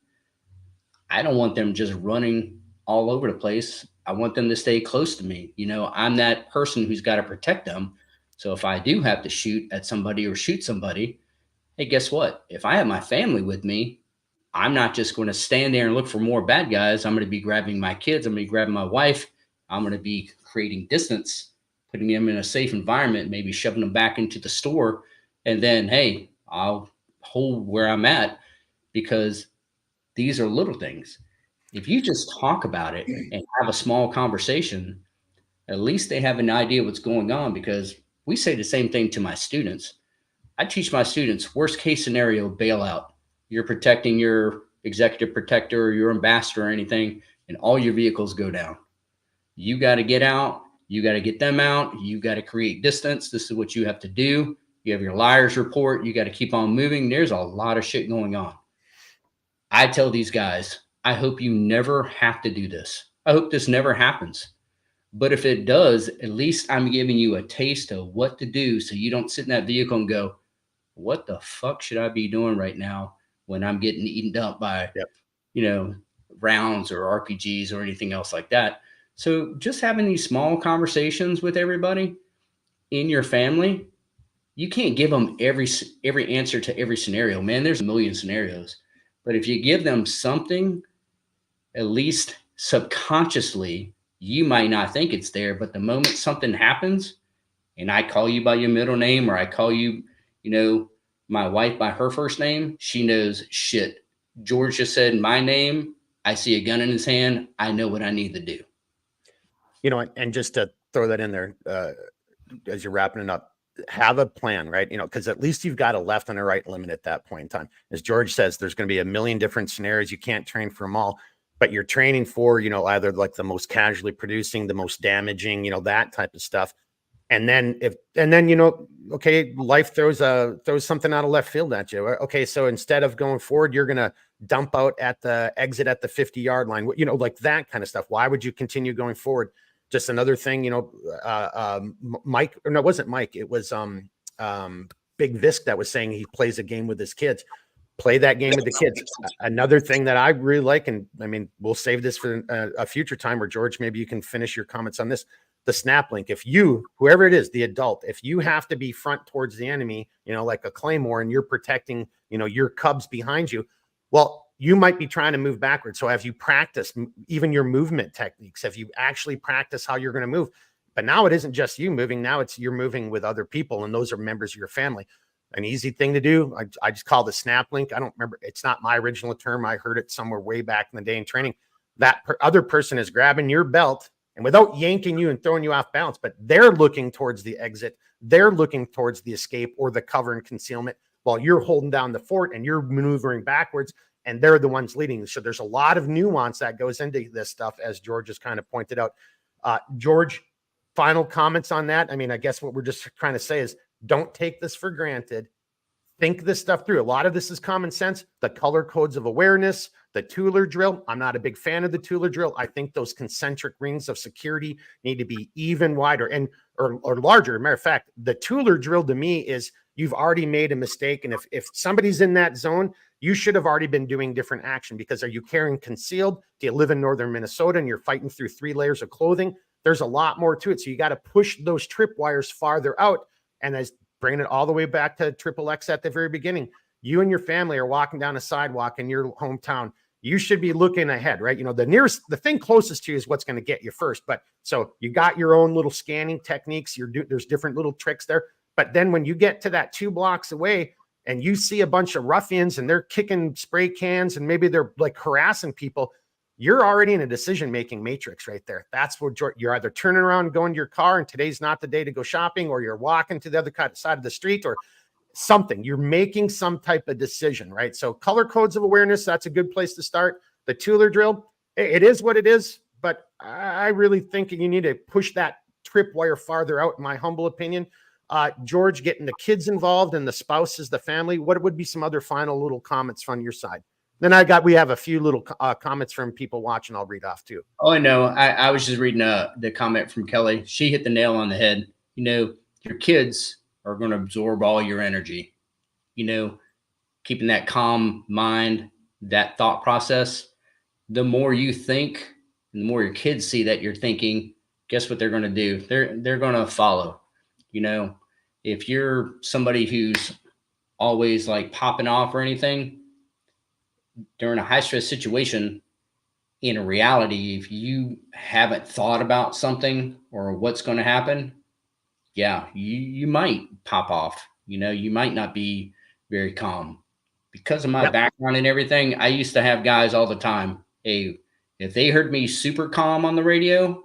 I don't want them just running all over the place. I want them to stay close to me. I'm that person who's got to protect them. So if I do have to shoot at somebody or shoot somebody, hey, guess what? If I have my family with me, I'm not just going to stand there and look for more bad guys. I'm going to be grabbing my kids. I'm going to be grabbing my wife. I'm going to be creating distance, putting them in a safe environment, maybe shoving them back into the store. And then, hey, I'll hold where I'm at, because these are little things. If you just talk about it and have a small conversation, at least they have an idea what's going on, because we say the same thing to my students. I teach my students, worst case scenario, bailout. You're protecting your executive protector or your ambassador or anything. and all your vehicles go down. You got to get out. You got to get them out. You got to create distance. This is what you have to do. You have your liars report. You got to keep on moving. There's a lot of shit going on. I tell these guys, I hope you never have to do this. I hope this never happens. But if it does, at least I'm giving you a taste of what to do so you don't sit in that vehicle and go, what the fuck should I be doing right now when I'm getting eaten up by, rounds or RPGs or anything else like that. So just having these small conversations with everybody in your family, you can't give them every answer to every scenario, man. There's a million scenarios, but if you give them something, at least subconsciously, you might not think it's there, but the moment something happens and I call you by your middle name, or I call you, my wife by her first name, she knows, shit, George just said my name. I see a gun in his hand. I know what I need to do. And just to throw that in there, as you're wrapping it up, have a plan, right? Because at least you've got a left and a right limit at that point in time. As George says, there's going to be a million different scenarios. You can't train for them all, but you're training for, either like the most casually producing, the most damaging, that type of stuff. And then okay, life throws something out of left field at you. Okay, so instead of going forward, you're going to dump out at the exit at the 50-yard line, like that kind of stuff. Why would you continue going forward? Just another thing, Mike, or no, it wasn't Mike. It was Big Visk that was saying he plays a game with his kids. Play that game with the kids. Another thing that I really like, and I mean, we'll save this for a future time where, George, maybe you can finish your comments on this. The snap link. If you, whoever it is, the adult, if you have to be front towards the enemy, like a claymore, and you're protecting, your cubs behind you, well, you might be trying to move backwards. So have you practiced even your movement techniques? Have you actually practiced how you're going to move? But now it isn't just you moving. Now you're moving with other people, and those are members of your family. An easy thing to do, I just call the snap link. I don't remember. It's not my original term. I heard it somewhere way back in the day in training. That other person is grabbing your belt, and without yanking you and throwing you off balance, but they're looking towards the exit. They're looking towards the escape or the cover and concealment while you're holding down the fort and you're maneuvering backwards, and they're the ones leading. So there's a lot of nuance that goes into this stuff, as George has kind of pointed out. George, final comments on that? I mean, I guess what we're just trying to say is don't take this for granted. Think this stuff through. A lot of this is common sense. The color codes of awareness, the Tueller drill. I'm not a big fan of the Tueller drill. I think those concentric rings of security need to be even wider or larger. Matter of fact, the Tueller drill to me is you've already made a mistake. And if somebody's in that zone, you should have already been doing different action, because are you carrying concealed? Do you live in northern Minnesota and you're fighting through 3 layers of clothing? There's a lot more to it. So you got to push those tripwires farther out. And as bringing it all the way back to Triple X at the very beginning, you and your family are walking down a sidewalk in your hometown. You should be looking ahead, right? The thing closest to you is what's going to get you first. But so you got your own little scanning techniques. There's different little tricks there. But then when you get to that 2 blocks away and you see a bunch of ruffians and they're kicking spray cans and maybe they're like harassing people, you're already in a decision-making matrix right there. That's what you're either turning around and going to your car, and today's not the day to go shopping, or you're walking to the other side of the street or something. You're making some type of decision, right? So color codes of awareness, that's a good place to start. The Tueller drill, it is what it is, but I really think you need to push that tripwire farther out, in my humble opinion. George, getting the kids involved and the spouses, the family, what would be some other final little comments from your side? Then we have a few little comments from people watching. I'll read off too. Oh, I know. I was just reading the comment from Kelly. She hit the nail on the head. Your kids are going to absorb all your energy. Keeping that calm mind, that thought process, the more you think, and the more your kids see that you're thinking, guess what they're going to do? They're going to follow. If you're somebody who's always like popping off or anything, during a high stress situation, in reality, if you haven't thought about something or what's going to happen, yeah, you might pop off. You might not be very calm. Because of my background and everything, I used to have guys all the time. Hey, if they heard me super calm on the radio,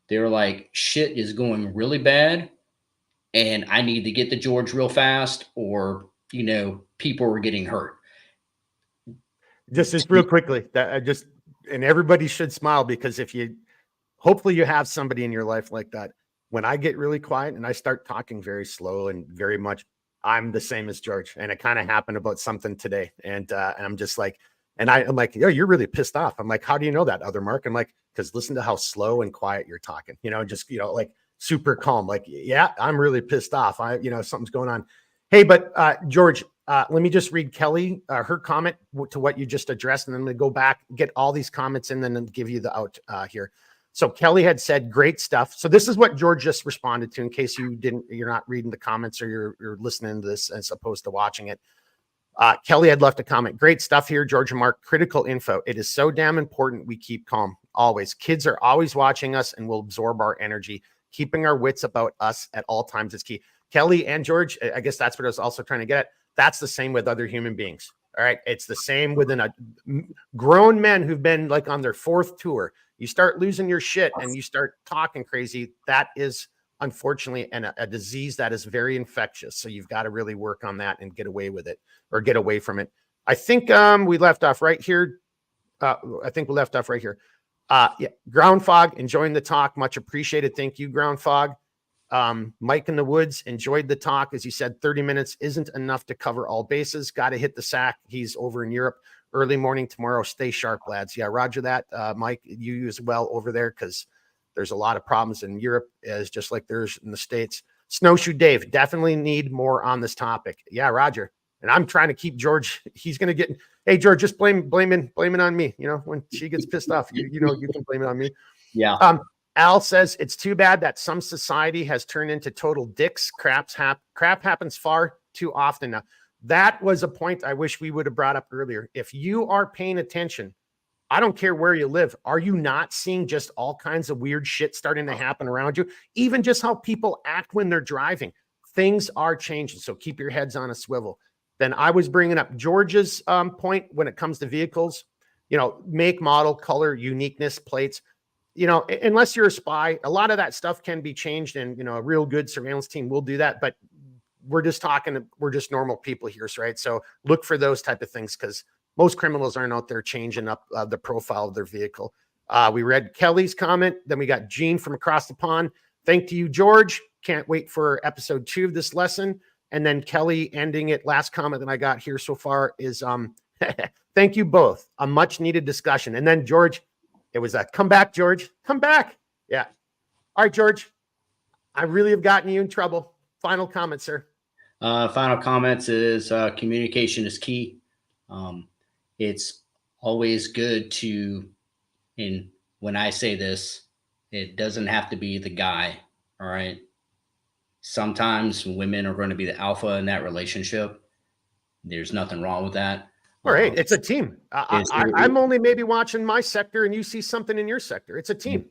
they were like, shit is going really bad and I need to get to George real fast, or, people are getting hurt. Just real quickly, and everybody should smile, because hopefully you have somebody in your life like that. When I get really quiet and I start talking very slow and very much, I'm the same as George. And it kind of happened about something today. And I'm just like, and I'm like, yo, you're really pissed off. I'm like, how do you know that, other Mark? I'm like, because listen to how slow and quiet you're talking, just, like super calm. Like, yeah, I'm really pissed off. Something's going on. Hey, but George, let me just read Kelly, her comment to what you just addressed. And then I'm going to go back, get all these comments, and then give you the out here. So Kelly had said, great stuff. So this is what George just responded to, in case you're not reading the comments, or you're listening to this as opposed to watching it. Kelly had left a comment. Great stuff here, George and Mark. Critical info. It is so damn important we keep calm. Always. Kids are always watching us and will absorb our energy. Keeping our wits about us at all times is key. Kelly and George, I guess that's what I was also trying to get at. That's the same with other human beings. All right. It's the same within grown men who've been like on their 4th tour. You start losing your shit and you start talking crazy. That is unfortunately a disease that is very infectious. So you've got to really work on that and get away with it, or get away from it. I think we left off right here. Yeah, Ground Fog, enjoying the talk. Much appreciated. Thank you, Ground Fog. Mike in the Woods enjoyed the talk. As you said, 30 minutes isn't enough to cover all bases. Got to hit the sack. He's over in Europe. Early morning tomorrow. Stay sharp, lads. Yeah, roger that. Mike, you as well over there, because there's a lot of problems in Europe, as just like there's in the States. Snowshoe Dave, definitely need more on this topic. Yeah, roger. And I'm trying to keep George. He's going to get, hey, George, just blame it on me. When she gets pissed off, you can blame it on me. Yeah. Al says, it's too bad that some society has turned into total dicks. Crap happens far too often now. That was a point I wish we would have brought up earlier. If you are paying attention, I don't care where you live. Are you not seeing just all kinds of weird shit starting to happen around you? Even just how people act when they're driving. Things are changing. So keep your heads on a swivel. Then I was bringing up George's point when it comes to vehicles, make, model, color, uniqueness, plates. Unless you're a spy, a lot of that stuff can be changed, and a real good surveillance team will do that. But we're just normal people here, right? So look for those type of things, because most criminals aren't out there changing up the profile of their vehicle. We read Kelly's comment. Then we got Gene from across the pond. Thank you, George. Can't wait for episode 2 of this lesson. And then Kelly ending it. Last comment that I got here so far is, thank you both. A much needed discussion. And then George, it was a come back, George, come back. Yeah. All right, George, I really have gotten you in trouble. Final comment, sir. Final comments is communication is key. It's always good to, and when I say this, it doesn't have to be the guy. All right. Sometimes women are going to be the alpha in that relationship. There's nothing wrong with that. All right. It's a team. I'm only maybe watching my sector and you see something in your sector. It's a team.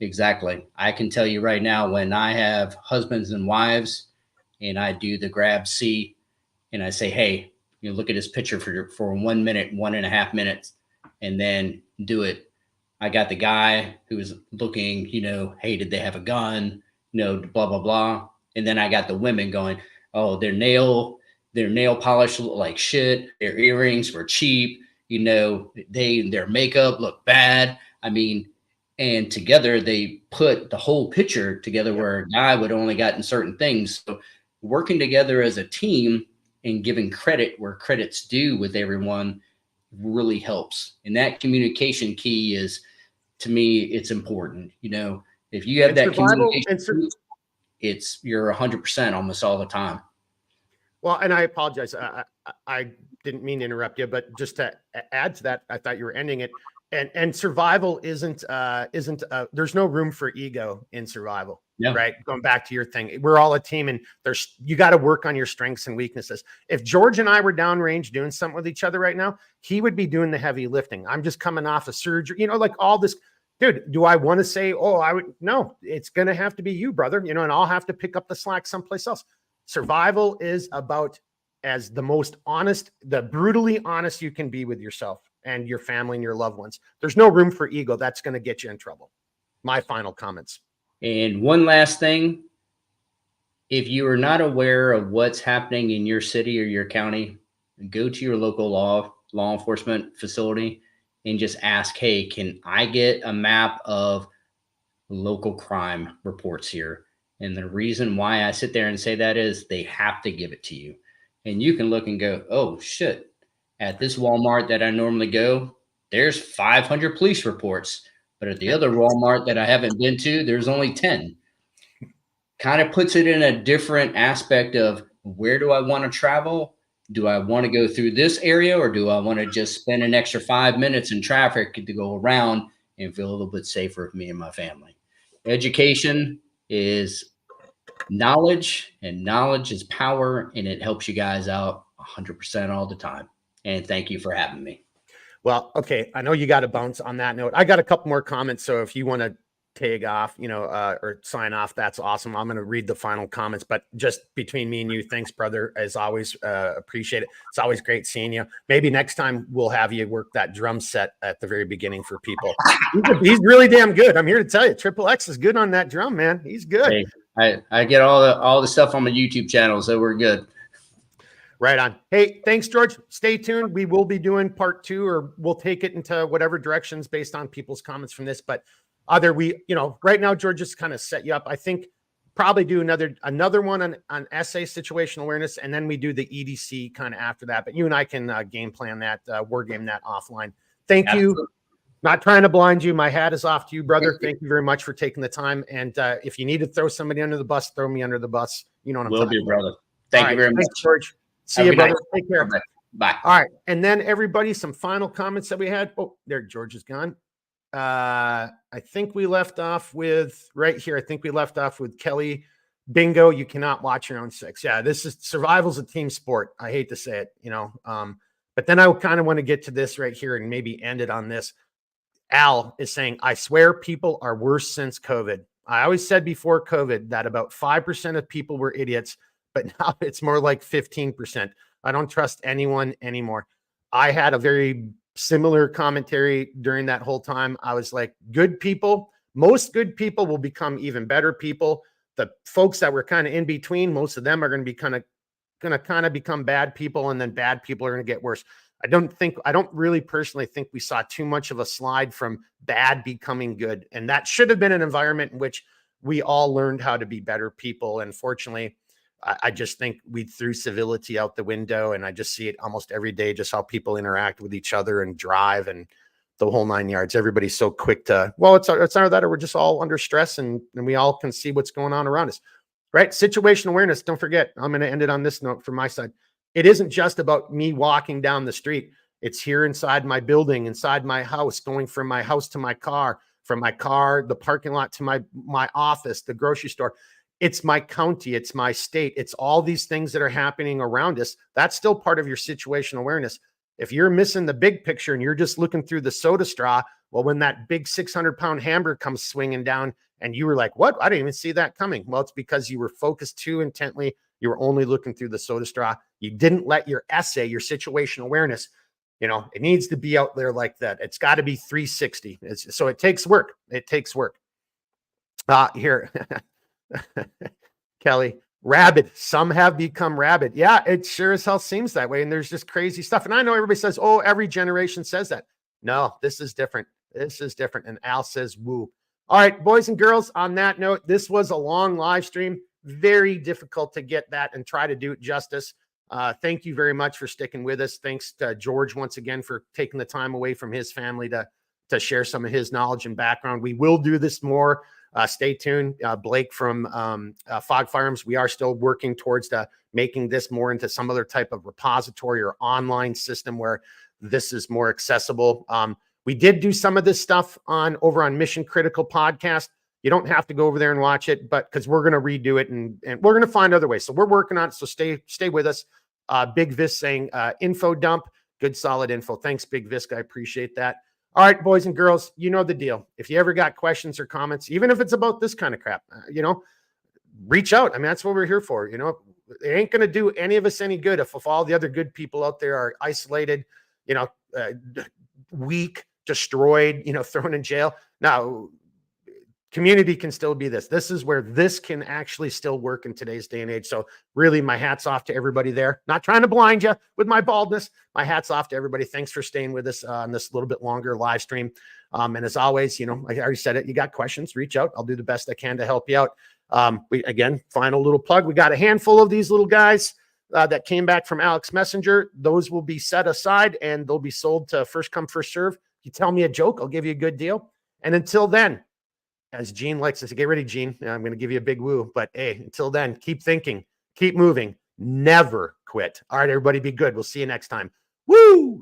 Exactly. I can tell you right now, when I have husbands and wives and I do the grab C and I say, hey, look at this picture for 1 minute, 1.5 minutes, and then do it. I got the guy who was looking, hey, did they have a gun? Blah, blah, blah. And then I got the women going, oh, their nail polish looked like shit. Their earrings were cheap. Their makeup looked bad. I mean, and together they put the whole picture together where a guy would only gotten certain things. So working together as a team and giving credit where credit's due with everyone really helps. And that communication key is, to me, it's important. If you have that communication, you're 100% almost all the time. Well, and I apologize. I didn't mean to interrupt you, but just to add to that, I thought you were ending it. And survival isn't there's no room for ego in survival. Yeah. Right. Going back to your thing, we're all a team, and you got to work on your strengths and weaknesses. If George and I were downrange doing something with each other right now, he would be doing the heavy lifting. I'm just coming off of surgery, like all this. Dude, do I want to say, no, it's going to have to be you, brother, and I'll have to pick up the slack someplace else. Survival is about as the most honest, the brutally honest you can be with yourself and your family and your loved ones. There's no room for ego. That's going to get you in trouble. My final comments. And one last thing, if you are not aware of what's happening in your city or your county, go to your local law enforcement facility and just ask, hey, can I get a map of local crime reports here? And the reason why I sit there and say that is they have to give it to you. And you can look and go, oh, shit, at this Walmart that I normally go, there's 500 police reports. But at the other Walmart that I haven't been to, there's only 10. Kind of puts it in a different aspect of, where do I want to travel? Do I want to go through this area, or do I want to just spend an extra 5 minutes in traffic to go around and feel a little bit safer with me and my family? Education is knowledge, and knowledge is power, and it helps you guys out 100% all the time. And thank you for having me. Well, okay. I know you got to bounce on that note. I got a couple more comments. So if you want to tag off, or sign off, that's awesome. I'm going to read the final comments, but just between me and you, thanks, brother. As always, appreciate it. It's always great seeing you. Maybe next time we'll have you work that drum set at the very beginning for people. He's really damn good. I'm here to tell you, Triple X is good on that drum, man. He's good. Hey, I get all the stuff on my YouTube channel, so we're good. Right on. Hey, thanks, George. Stay tuned. We will be doing part 2, or we'll take it into whatever directions based on people's comments from this. But right now, George just kind of set you up. I think probably do another one on essay situational awareness, and then we do the EDC kind of after that. But you and I can game plan that, war game that offline. Thank you. Not trying to blind you. My hat is off to you, brother. Thank you very much for taking the time. And if you need to throw somebody under the bus, throw me under the bus. You know what I'm talking about. Brother. Thank you very much. Thanks, George. See you, brother. Take care. Bye. All right. And then everybody, some final comments that we had. Oh, there, George is gone. I think we left off with right here. I think we left off with Kelly. Bingo. You cannot watch your own sex. Yeah, this is survival's a team sport. I hate to say it, but then I kind of want to get to this right here and maybe end it on this. Al is saying, I swear people are worse since COVID. I always said before COVID that about 5% of people were idiots, but now it's more like 15%. I don't trust anyone anymore. I had a very similar commentary during that whole time. I was like, most good people will become even better people. The folks that were kind of in between, most of them are going to be kind of become bad people, and then bad people are going to get worse. I don't really personally think we saw too much of a slide from bad becoming good. And that should have been an environment in which we all learned how to be better people. And fortunately, I just think we threw civility out the window, and I just see it almost every day, just how people interact with each other and drive and the whole 9 yards. Everybody's so quick to, well, it's either that or we're just all under stress, and we all can see what's going on around us, right? Situational awareness. Don't forget, I'm going to end it on this note from my side. It isn't just about me walking down the street. It's here inside my building, inside my house, going from my house to my car, from my car, the parking lot to my office, the grocery store. It's my county, it's my state. It's all these things that are happening around us. That's still part of your situational awareness. If you're missing the big picture and you're just looking through the soda straw, well, when that big 600-pound hamburger comes swinging down and you were like, what? I didn't even see that coming. Well, it's because you were focused too intently. You were only looking through the soda straw. You didn't let your essay, your situational awareness, it needs to be out there like that. It's got to be 360. So it takes work. It takes work. Here, Kelly, rabid. Some have become rabid. Yeah, it sure as hell seems that way. And there's just crazy stuff. And I know everybody says, oh, every generation says that. No, this is different. This is different. And Al says, woo. All right, boys and girls, on that note, this was a long live stream. Very difficult to get that and try to do it justice. Thank you very much for sticking with us. Thanks to George once again for taking the time away from his family to share some of his knowledge and background. We will do this more. Stay tuned. Blake from Fog Firearms, we are still working towards making this more into some other type of repository or online system where this is more accessible. We did do some of this stuff over on Mission Critical Podcast. You don't have to go over there and watch it, but because we're going to redo it and we're going to find other ways. So we're working on it. So stay with us. Big Vis saying info dump, good solid info. Thanks, Big Visk. I appreciate that. All right, boys and girls, you know the deal. If you ever got questions or comments, even if it's about this kind of crap, reach out. I mean, that's what we're here for. It ain't going to do any of us any good if all the other good people out there are isolated, weak, destroyed, thrown in jail. Now, community can still be this. This is where this can actually still work in today's day and age. So really, my hat's off to everybody there. Not trying to blind you with my baldness. My hat's off to everybody. Thanks for staying with us on this little bit longer live stream. And as always, you know, I already said it. You got questions, reach out. I'll do the best I can to help you out. Again, final little plug. We got a handful of these little guys that came back from Alex Messenger. Those will be set aside and they'll be sold to first come, first serve. You tell me a joke, I'll give you a good deal. And until then, as Gene likes to say, get ready, Gene. I'm going to give you a big woo. But hey, until then, keep thinking, keep moving, never quit. All right, everybody, be good. We'll see you next time. Woo!